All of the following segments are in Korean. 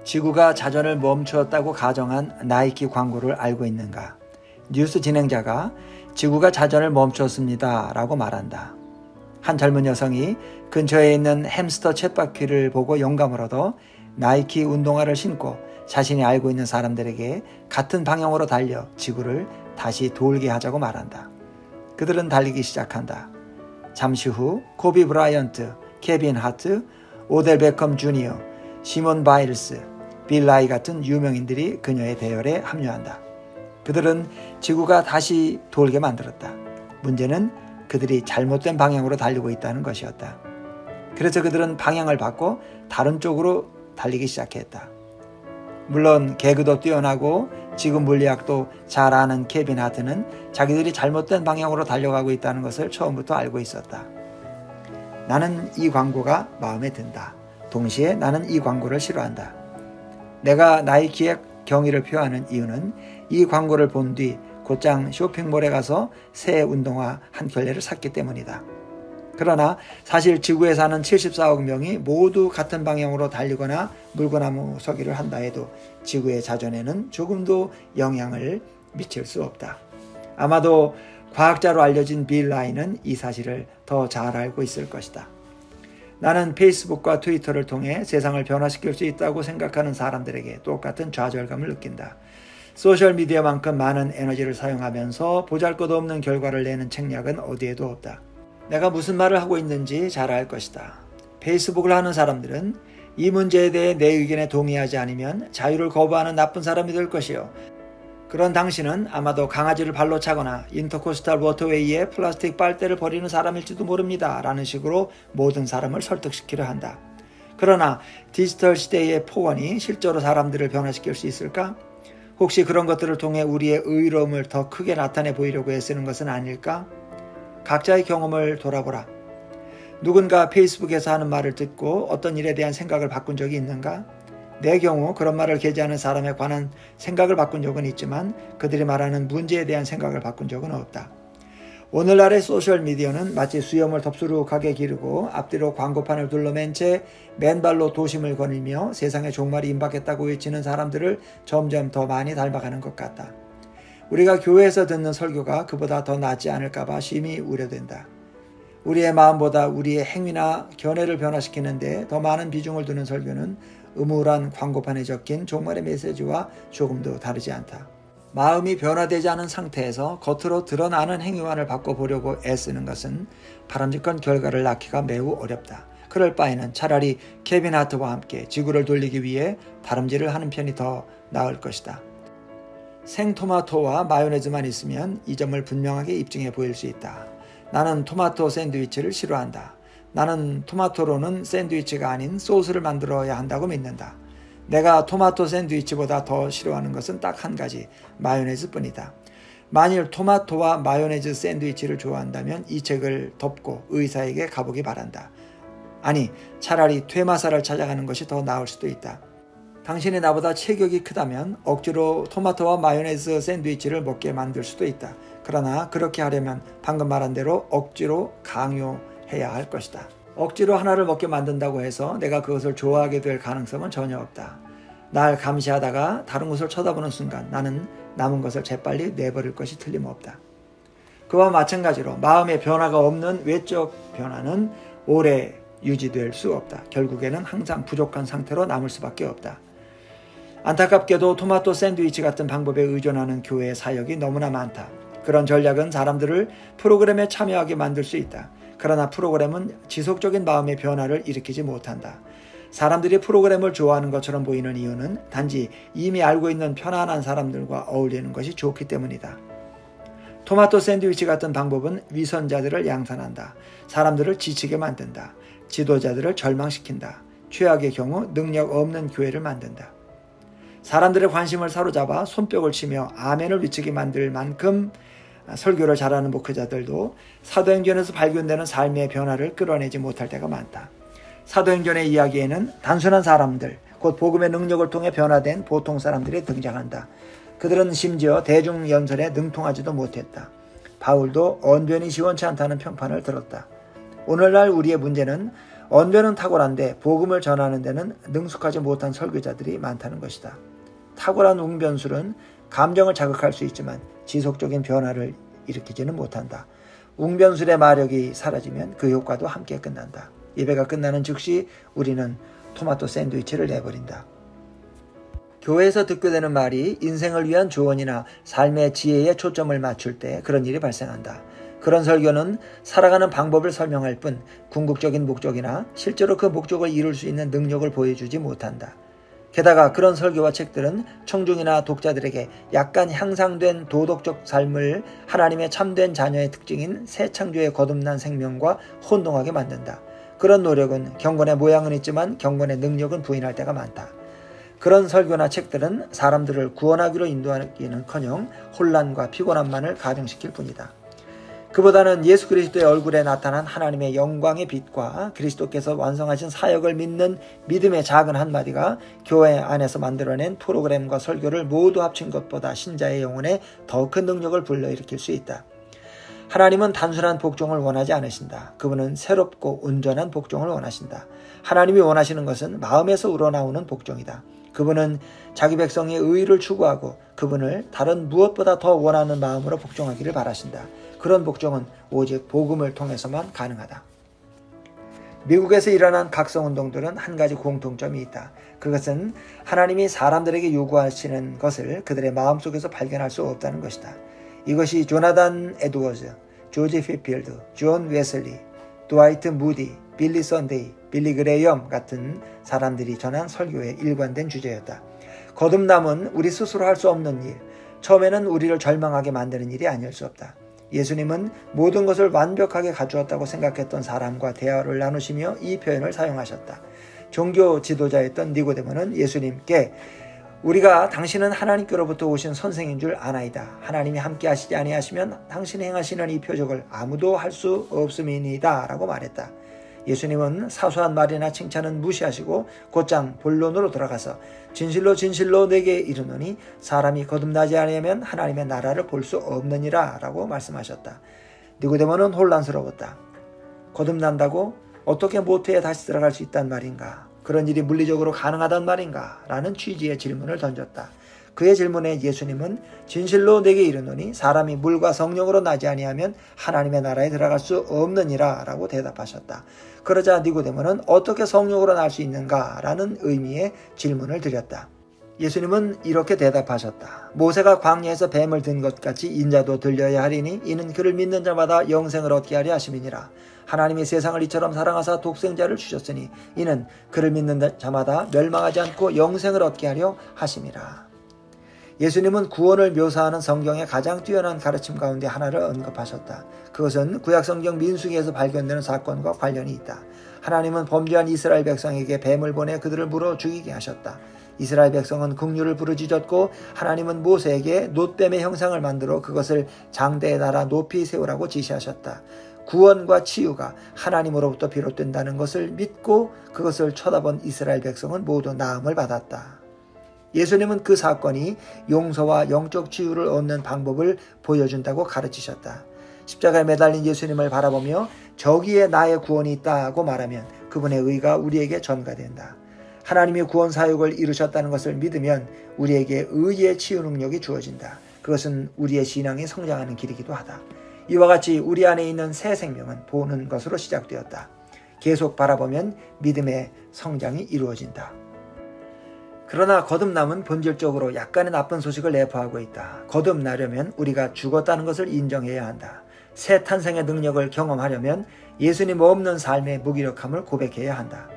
지구가 자전을 멈추었다고 가정한 나이키 광고를 알고 있는가? 뉴스 진행자가 지구가 자전을 멈추었습니다 라고 말한다. 한 젊은 여성이 근처에 있는 햄스터 쳇바퀴를 보고 영감을 얻어 나이키 운동화를 신고 자신이 알고 있는 사람들에게 같은 방향으로 달려 지구를 다시 돌게 하자고 말한다. 그들은 달리기 시작한다. 잠시 후 코비 브라이언트, 케빈 하트, 오델 베컴 주니어, 시몬 바일스, 빌 라이 같은 유명인들이 그녀의 대열에 합류한다. 그들은 지구가 다시 돌게 만들었다. 문제는 그들이 잘못된 방향으로 달리고 있다는 것이었다. 그래서 그들은 방향을 바꿔 다른 쪽으로 달리기 시작했다. 물론 개그도 뛰어나고 지구 물리학도 잘 아는 케빈 하트는 자기들이 잘못된 방향으로 달려가고 있다는 것을 처음부터 알고 있었다. 나는 이 광고가 마음에 든다. 동시에 나는 이 광고를 싫어한다. 내가 나이키의 경의를 표하는 이유는 이 광고를 본 뒤 곧장 쇼핑몰에 가서 새 운동화 한 켤레를 샀기 때문이다. 그러나 사실 지구에 사는 74억 명이 모두 같은 방향으로 달리거나 물구나무 서기를 한다 해도 지구의 자전에는 조금도 영향을 미칠 수 없다. 아마도 과학자로 알려진 빌 라이는 이 사실을 더 잘 알고 있을 것이다. 나는 페이스북과 트위터를 통해 세상을 변화시킬 수 있다고 생각하는 사람들에게 똑같은 좌절감을 느낀다. 소셜미디어만큼 많은 에너지를 사용하면서 보잘것없는 결과를 내는 책략은 어디에도 없다. 내가 무슨 말을 하고 있는지 잘 알 것이다. 페이스북을 하는 사람들은 이 문제에 대해 내 의견에 동의하지 않으면 자유를 거부하는 나쁜 사람이 될 것이요. 그런 당신은 아마도 강아지를 발로 차거나 인터코스탈 워터웨이에 플라스틱 빨대를 버리는 사람일지도 모릅니다. 라는 식으로 모든 사람을 설득시키려 한다. 그러나 디지털 시대의 폭언이 실제로 사람들을 변화시킬 수 있을까? 혹시 그런 것들을 통해 우리의 의로움을 더 크게 나타내 보이려고 애쓰는 것은 아닐까? 각자의 경험을 돌아보라. 누군가 페이스북에서 하는 말을 듣고 어떤 일에 대한 생각을 바꾼 적이 있는가? 내 경우 그런 말을 게재하는 사람에 관한 생각을 바꾼 적은 있지만 그들이 말하는 문제에 대한 생각을 바꾼 적은 없다. 오늘날의 소셜미디어는 마치 수염을 덥수룩하게 기르고 앞뒤로 광고판을 둘러맨 채 맨발로 도심을 거닐며 세상에 종말이 임박했다고 외치는 사람들을 점점 더 많이 닮아가는 것 같다. 우리가 교회에서 듣는 설교가 그보다 더 낫지 않을까봐 심히 우려된다. 우리의 마음보다 우리의 행위나 견해를 변화시키는데 더 많은 비중을 두는 설교는 음울한 광고판에 적힌 종말의 메시지와 조금도 다르지 않다. 마음이 변화되지 않은 상태에서 겉으로 드러나는 행위만을 바꿔보려고 애쓰는 것은 바람직한 결과를 낳기가 매우 어렵다. 그럴 바에는 차라리 케빈 하트와 함께 지구를 돌리기 위해 다름질을 하는 편이 더 나을 것이다. 생토마토와 마요네즈만 있으면 이 점을 분명하게 입증해 보일 수 있다. 나는 토마토 샌드위치를 싫어한다. 나는 토마토로는 샌드위치가 아닌 소스를 만들어야 한다고 믿는다. 내가 토마토 샌드위치보다 더 싫어하는 것은 딱 한 가지, 마요네즈뿐이다. 만일 토마토와 마요네즈 샌드위치를 좋아한다면 이 책을 덮고 의사에게 가보기 바란다. 아니, 차라리 퇴마사를 찾아가는 것이 더 나을 수도 있다. 당신이 나보다 체격이 크다면 억지로 토마토와 마요네즈 샌드위치를 먹게 만들 수도 있다. 그러나 그렇게 하려면 방금 말한 대로 억지로 강요해야 할 것이다. 억지로 하나를 먹게 만든다고 해서 내가 그것을 좋아하게 될 가능성은 전혀 없다. 날 감시하다가 다른 곳을 쳐다보는 순간 나는 남은 것을 재빨리 내버릴 것이 틀림없다. 그와 마찬가지로 마음의 변화가 없는 외적 변화는 오래 유지될 수 없다. 결국에는 항상 부족한 상태로 남을 수밖에 없다. 안타깝게도 토마토 샌드위치 같은 방법에 의존하는 교회의 사역이 너무나 많다. 그런 전략은 사람들을 프로그램에 참여하게 만들 수 있다. 그러나 프로그램은 지속적인 마음의 변화를 일으키지 못한다. 사람들이 프로그램을 좋아하는 것처럼 보이는 이유는 단지 이미 알고 있는 편안한 사람들과 어울리는 것이 좋기 때문이다. 토마토 샌드위치 같은 방법은 위선자들을 양산한다. 사람들을 지치게 만든다. 지도자들을 절망시킨다. 최악의 경우 능력 없는 교회를 만든다. 사람들의 관심을 사로잡아 손뼉을 치며 아멘을 외치게 만들 만큼 설교를 잘하는 목회자들도 사도행전에서 발견되는 삶의 변화를 끌어내지 못할 때가 많다. 사도행전의 이야기에는 단순한 사람들, 곧 복음의 능력을 통해 변화된 보통 사람들이 등장한다. 그들은 심지어 대중연설에 능통하지도 못했다. 바울도 언변이 시원치 않다는 평판을 들었다. 오늘날 우리의 문제는 언변은 탁월한데 복음을 전하는 데는 능숙하지 못한 설교자들이 많다는 것이다. 탁월한 웅변술은 감정을 자극할 수 있지만 지속적인 변화를 일으키지는 못한다. 웅변술의 마력이 사라지면 그 효과도 함께 끝난다. 예배가 끝나는 즉시 우리는 토마토 샌드위치를 내버린다. 교회에서 듣게 되는 말이 인생을 위한 조언이나 삶의 지혜에 초점을 맞출 때 그런 일이 발생한다. 그런 설교는 살아가는 방법을 설명할 뿐 궁극적인 목적이나 실제로 그 목적을 이룰 수 있는 능력을 보여주지 못한다. 게다가 그런 설교와 책들은 청중이나 독자들에게 약간 향상된 도덕적 삶을 하나님의 참된 자녀의 특징인 새 창조의 거듭난 생명과 혼동하게 만든다. 그런 노력은 경건의 모양은 있지만 경건의 능력은 부인할 때가 많다. 그런 설교나 책들은 사람들을 구원하기로 인도하기는커녕 혼란과 피곤함만을 가중시킬 뿐이다. 그보다는 예수 그리스도의 얼굴에 나타난 하나님의 영광의 빛과 그리스도께서 완성하신 사역을 믿는 믿음의 작은 한마디가 교회 안에서 만들어낸 프로그램과 설교를 모두 합친 것보다 신자의 영혼에 더 큰 능력을 불러일으킬 수 있다. 하나님은 단순한 복종을 원하지 않으신다. 그분은 새롭고 온전한 복종을 원하신다. 하나님이 원하시는 것은 마음에서 우러나오는 복종이다. 그분은 자기 백성의 의의를 추구하고 그분을 다른 무엇보다 더 원하는 마음으로 복종하기를 바라신다. 그런 복종은 오직 복음을 통해서만 가능하다. 미국에서 일어난 각성운동들은 한 가지 공통점이 있다. 그것은 하나님이 사람들에게 요구하시는 것을 그들의 마음속에서 발견할 수 없다는 것이다. 이것이 조나단 에드워즈, 조지 피필드, 존 웨슬리, 드와이트 무디, 빌리 선데이, 빌리 그레이엄 같은 사람들이 전한 설교의 일관된 주제였다. 거듭남은 우리 스스로 할 수 없는 일, 처음에는 우리를 절망하게 만드는 일이 아닐 수 없다. 예수님은 모든 것을 완벽하게 갖추었다고 생각했던 사람과 대화를 나누시며 이 표현을 사용하셨다. 종교 지도자였던 니고데모는 예수님께 우리가 당신은 하나님께로부터 오신 선생인 줄 아나이다. 하나님이 함께 하시지 아니하시면 당신이 행하시는 이 표적을 아무도 할 수 없음이니이다 라고 말했다. 예수님은 사소한 말이나 칭찬은 무시하시고 곧장 본론으로 돌아가서 진실로 진실로 내게 이르노니 사람이 거듭나지 아니하면 하나님의 나라를 볼 수 없느니라 라고 말씀하셨다. 니고데모는 혼란스러웠다. 거듭난다고 어떻게 모태에 다시 들어갈 수 있단 말인가? 그런 일이 물리적으로 가능하단 말인가? 라는 취지의 질문을 던졌다. 그의 질문에 예수님은 진실로 내게 이르노니 사람이 물과 성령으로 나지 아니하면 하나님의 나라에 들어갈 수 없느니라 라고 대답하셨다. 그러자 니고데모는 어떻게 성령으로 날 수 있는가? 라는 의미의 질문을 드렸다. 예수님은 이렇게 대답하셨다. 모세가 광야에서 뱀을 든 것 같이 인자도 들려야 하리니 이는 그를 믿는 자마다 영생을 얻게 하려 하심이니라. 하나님이 세상을 이처럼 사랑하사 독생자를 주셨으니 이는 그를 믿는 자마다 멸망하지 않고 영생을 얻게 하려 하심이라. 예수님은 구원을 묘사하는 성경의 가장 뛰어난 가르침 가운데 하나를 언급하셨다. 그것은 구약성경 민수기에서 발견되는 사건과 관련이 있다. 하나님은 범죄한 이스라엘 백성에게 뱀을 보내 그들을 물어 죽이게 하셨다. 이스라엘 백성은 긍휼을 부르짖었고 하나님은 모세에게 놋뱀의 형상을 만들어 그것을 장대에 달아 높이 세우라고 지시하셨다. 구원과 치유가 하나님으로부터 비롯된다는 것을 믿고 그것을 쳐다본 이스라엘 백성은 모두 나음을 받았다. 예수님은 그 사건이 용서와 영적 치유를 얻는 방법을 보여준다고 가르치셨다. 십자가에 매달린 예수님을 바라보며 저기에 나의 구원이 있다고 말하면 그분의 의가 우리에게 전가된다. 하나님이 구원 사역을 이루셨다는 것을 믿으면 우리에게 의의 치유 능력이 주어진다. 그것은 우리의 신앙이 성장하는 길이기도 하다. 이와 같이 우리 안에 있는 새 생명은 보는 것으로 시작되었다. 계속 바라보면 믿음의 성장이 이루어진다. 그러나 거듭남은 본질적으로 약간의 나쁜 소식을 내포하고 있다. 거듭나려면 우리가 죽었다는 것을 인정해야 한다. 새 탄생의 능력을 경험하려면 예수님 없는 삶의 무기력함을 고백해야 한다.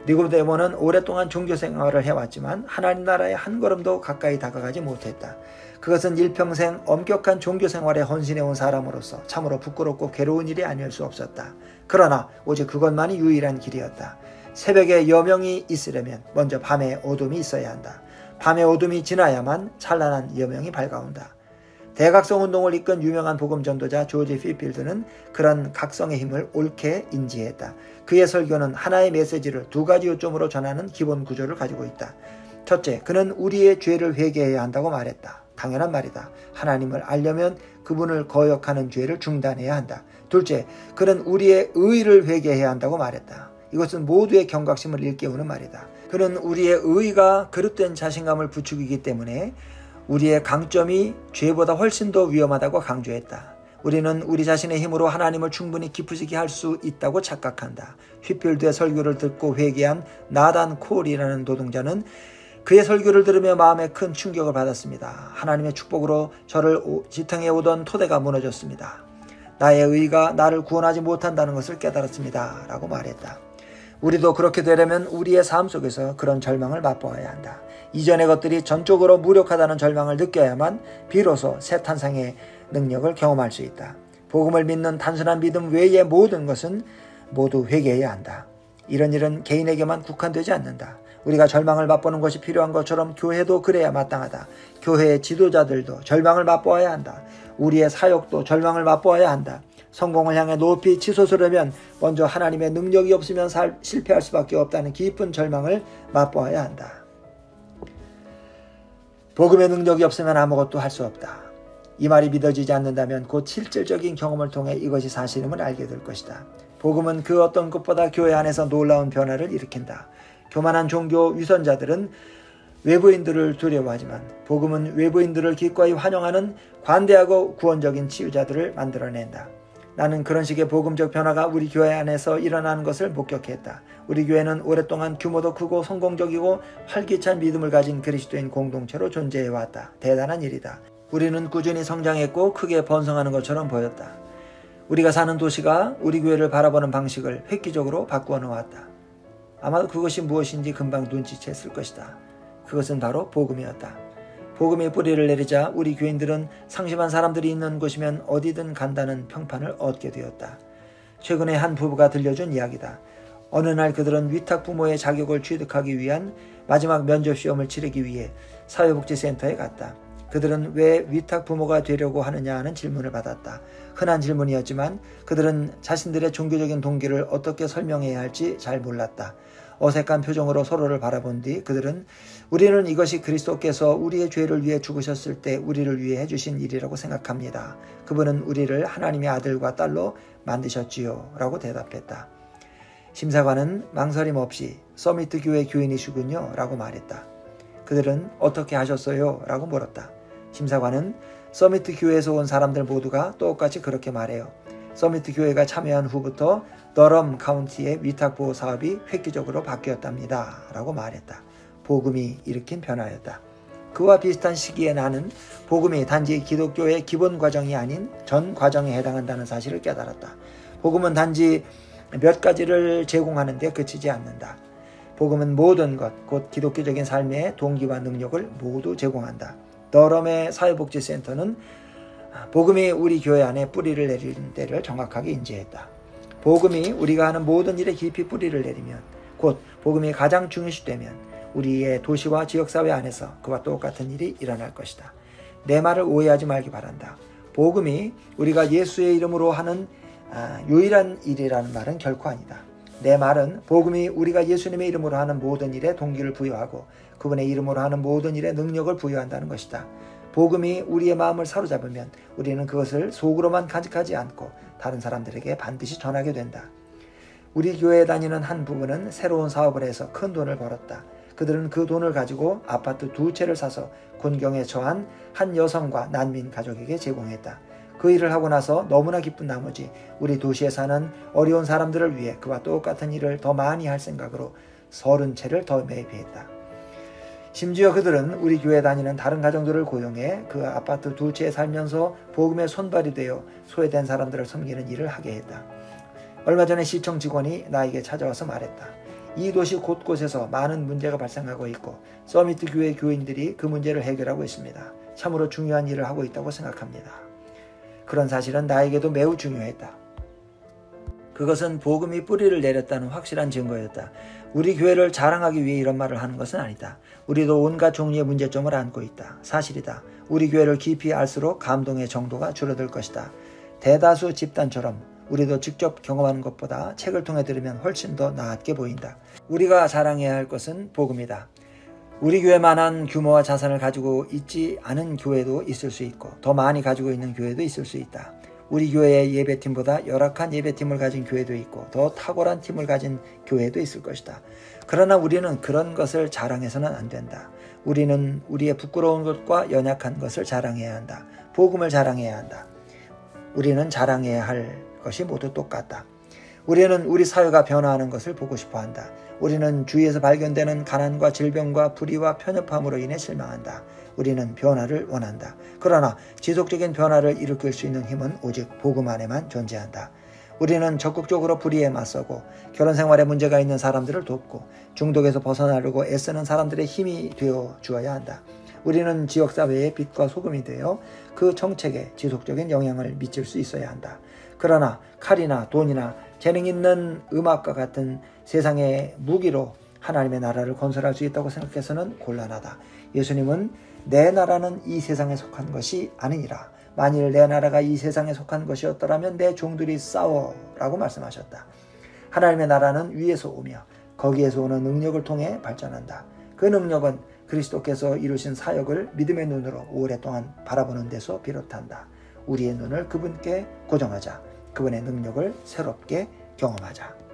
니고데모는 오랫동안 종교 생활을 해왔지만 하나님 나라에 한 걸음도 가까이 다가가지 못했다. 그것은 일평생 엄격한 종교 생활에 헌신해온 사람으로서 참으로 부끄럽고 괴로운 일이 아닐 수 없었다. 그러나 오직 그것만이 유일한 길이었다. 새벽에 여명이 있으려면 먼저 밤에 어둠이 있어야 한다. 밤의 어둠이 지나야만 찬란한 여명이 밝아온다. 대각성운동을 이끈 유명한 복음전도자 조지 피필드는 그런 각성의 힘을 옳게 인지했다. 그의 설교는 하나의 메시지를 두 가지 요점으로 전하는 기본 구조를 가지고 있다. 첫째, 그는 우리의 죄를 회개해야 한다고 말했다. 당연한 말이다. 하나님을 알려면 그분을 거역하는 죄를 중단해야 한다. 둘째, 그는 우리의 의를 회개해야 한다고 말했다. 이것은 모두의 경각심을 일깨우는 말이다. 그는 우리의 의가 그릇된 자신감을 부추기기 때문에 우리의 강점이 죄보다 훨씬 더 위험하다고 강조했다. 우리는 우리 자신의 힘으로 하나님을 충분히 기쁘시게 할 수 있다고 착각한다. 휘필드의 설교를 듣고 회개한 나단 콜이라는 노동자는 그의 설교를 들으며 마음에 큰 충격을 받았습니다. 하나님의 축복으로 저를 지탱해 오던 토대가 무너졌습니다. 나의 의가 나를 구원하지 못한다는 것을 깨달았습니다. 라고 말했다. 우리도 그렇게 되려면 우리의 삶 속에서 그런 절망을 맛보아야 한다. 이전의 것들이 전적으로 무력하다는 절망을 느껴야만 비로소 새 탄생의 능력을 경험할 수 있다. 복음을 믿는 단순한 믿음 외의 모든 것은 모두 회개해야 한다. 이런 일은 개인에게만 국한되지 않는다. 우리가 절망을 맛보는 것이 필요한 것처럼 교회도 그래야 마땅하다. 교회의 지도자들도 절망을 맛보아야 한다. 우리의 사역도 절망을 맛보아야 한다. 성공을 향해 높이 치솟으려면 먼저 하나님의 능력이 없으면 실패할 수밖에 없다는 깊은 절망을 맛보아야 한다. 복음의 능력이 없으면 아무것도 할 수 없다. 이 말이 믿어지지 않는다면 곧 실질적인 경험을 통해 이것이 사실임을 알게 될 것이다. 복음은 그 어떤 것보다 교회 안에서 놀라운 변화를 일으킨다. 교만한 종교 위선자들은 외부인들을 두려워하지만 복음은 외부인들을 기꺼이 환영하는 관대하고 구원적인 치유자들을 만들어낸다. 나는 그런 식의 복음적 변화가 우리 교회 안에서 일어나는 것을 목격했다. 우리 교회는 오랫동안 규모도 크고 성공적이고 활기찬 믿음을 가진 그리스도인 공동체로 존재해왔다. 대단한 일이다. 우리는 꾸준히 성장했고 크게 번성하는 것처럼 보였다. 우리가 사는 도시가 우리 교회를 바라보는 방식을 획기적으로 바꾸어 놓았다. 아마도 그것이 무엇인지 금방 눈치챘을 것이다. 그것은 바로 복음이었다. 복음의 뿌리를 내리자 우리 교인들은 상심한 사람들이 있는 곳이면 어디든 간다는 평판을 얻게 되었다. 최근에 한 부부가 들려준 이야기다. 어느 날 그들은 위탁 부모의 자격을 취득하기 위한 마지막 면접 시험을 치르기 위해 사회복지센터에 갔다. 그들은 왜 위탁 부모가 되려고 하느냐 하는 질문을 받았다. 흔한 질문이었지만 그들은 자신들의 종교적인 동기를 어떻게 설명해야 할지 잘 몰랐다. 어색한 표정으로 서로를 바라본 뒤 그들은 우리는 이것이 그리스도께서 우리의 죄를 위해 죽으셨을 때 우리를 위해 해주신 일이라고 생각합니다. 그분은 우리를 하나님의 아들과 딸로 만드셨지요. 라고 대답했다. 심사관은 망설임 없이 서미트 교회 교인이시군요. 라고 말했다. 그들은 어떻게 하셨어요? 라고 물었다. 심사관은 서미트 교회에서 온 사람들 모두가 똑같이 그렇게 말해요. 서미트 교회가 참여한 후부터 더럼 카운티의 위탁보호 사업이 획기적으로 바뀌었답니다. 라고 말했다. 복음이 일으킨 변화였다. 그와 비슷한 시기에 나는 복음이 단지 기독교의 기본 과정이 아닌 전 과정에 해당한다는 사실을 깨달았다. 복음은 단지 몇 가지를 제공하는 데 그치지 않는다. 복음은 모든 것, 곧 기독교적인 삶의 동기와 능력을 모두 제공한다. 더럼의 사회복지센터는 복음이 우리 교회 안에 뿌리를 내리는 때를 정확하게 인지했다. 복음이 우리가 하는 모든 일에 깊이 뿌리를 내리면, 곧 복음이 가장 중요시되면 우리의 도시와 지역사회 안에서 그와 똑같은 일이 일어날 것이다. 내 말을 오해하지 말기 바란다. 복음이 우리가 예수의 이름으로 하는 유일한 일이라는 말은 결코 아니다. 내 말은 복음이 우리가 예수님의 이름으로 하는 모든 일에 동기를 부여하고 그분의 이름으로 하는 모든 일에 능력을 부여한다는 것이다. 복음이 우리의 마음을 사로잡으면 우리는 그것을 속으로만 간직하지 않고 다른 사람들에게 반드시 전하게 된다. 우리 교회에 다니는 한 부부는 새로운 사업을 해서 큰 돈을 벌었다. 그들은 그 돈을 가지고 아파트 2채를 사서 곤경에 처한 한 여성과 난민 가족에게 제공했다. 그 일을 하고 나서 너무나 기쁜 나머지 우리 도시에 사는 어려운 사람들을 위해 그와 똑같은 일을 더 많이 할 생각으로 30채를 더 매입했다. 심지어 그들은 우리 교회에 다니는 다른 가정들을 고용해 그 아파트 2채에 살면서 복음의 손발이 되어 소외된 사람들을 섬기는 일을 하게 했다. 얼마 전에 시청 직원이 나에게 찾아와서 말했다. 이 도시 곳곳에서 많은 문제가 발생하고 있고 서미트 교회 교인들이 그 문제를 해결하고 있습니다. 참으로 중요한 일을 하고 있다고 생각합니다. 그런 사실은 나에게도 매우 중요했다. 그것은 복음이 뿌리를 내렸다는 확실한 증거였다. 우리 교회를 자랑하기 위해 이런 말을 하는 것은 아니다. 우리도 온갖 종류의 문제점을 안고 있다. 사실이다. 우리 교회를 깊이 알수록 감동의 정도가 줄어들 것이다. 대다수 집단처럼 우리도 직접 경험하는 것보다 책을 통해 들으면 훨씬 더 낫게 보인다. 우리가 자랑해야 할 것은 복음이다. 우리 교회만한 규모와 자산을 가지고 있지 않은 교회도 있을 수 있고 더 많이 가지고 있는 교회도 있을 수 있다. 우리 교회의 예배팀보다 열악한 예배팀을 가진 교회도 있고 더 탁월한 팀을 가진 교회도 있을 것이다. 그러나 우리는 그런 것을 자랑해서는 안 된다. 우리는 우리의 부끄러운 것과 연약한 것을 자랑해야 한다. 복음을 자랑해야 한다. 우리는 자랑해야 할 것이 모두 똑같다. 우리는 우리 사회가 변화하는 것을 보고 싶어 한다. 우리는 주위에서 발견되는 가난과 질병과 불의와 편협함으로 인해 실망한다. 우리는 변화를 원한다. 그러나 지속적인 변화를 일으킬 수 있는 힘은 오직 복음 안에만 존재한다. 우리는 적극적으로 불의에 맞서고 결혼 생활에 문제가 있는 사람들을 돕고 중독에서 벗어나려고 애쓰는 사람들의 힘이 되어 주어야 한다. 우리는 지역사회의 빛과 소금이 되어 그 정책에 지속적인 영향을 미칠 수 있어야 한다. 그러나 칼이나 돈이나 재능 있는 음악과 같은 세상의 무기로 하나님의 나라를 건설할 수 있다고 생각해서는 곤란하다. 예수님은 내 나라는 이 세상에 속한 것이 아니니라. 만일 내 나라가 이 세상에 속한 것이었더라면 내 종들이 싸워라고 말씀하셨다. 하나님의 나라는 위에서 오며 거기에서 오는 능력을 통해 발전한다. 그 능력은 그리스도께서 이루신 사역을 믿음의 눈으로 오랫동안 바라보는 데서 비롯한다. 우리의 눈을 그분께 고정하자. 그분의 능력을 새롭게 경험하자.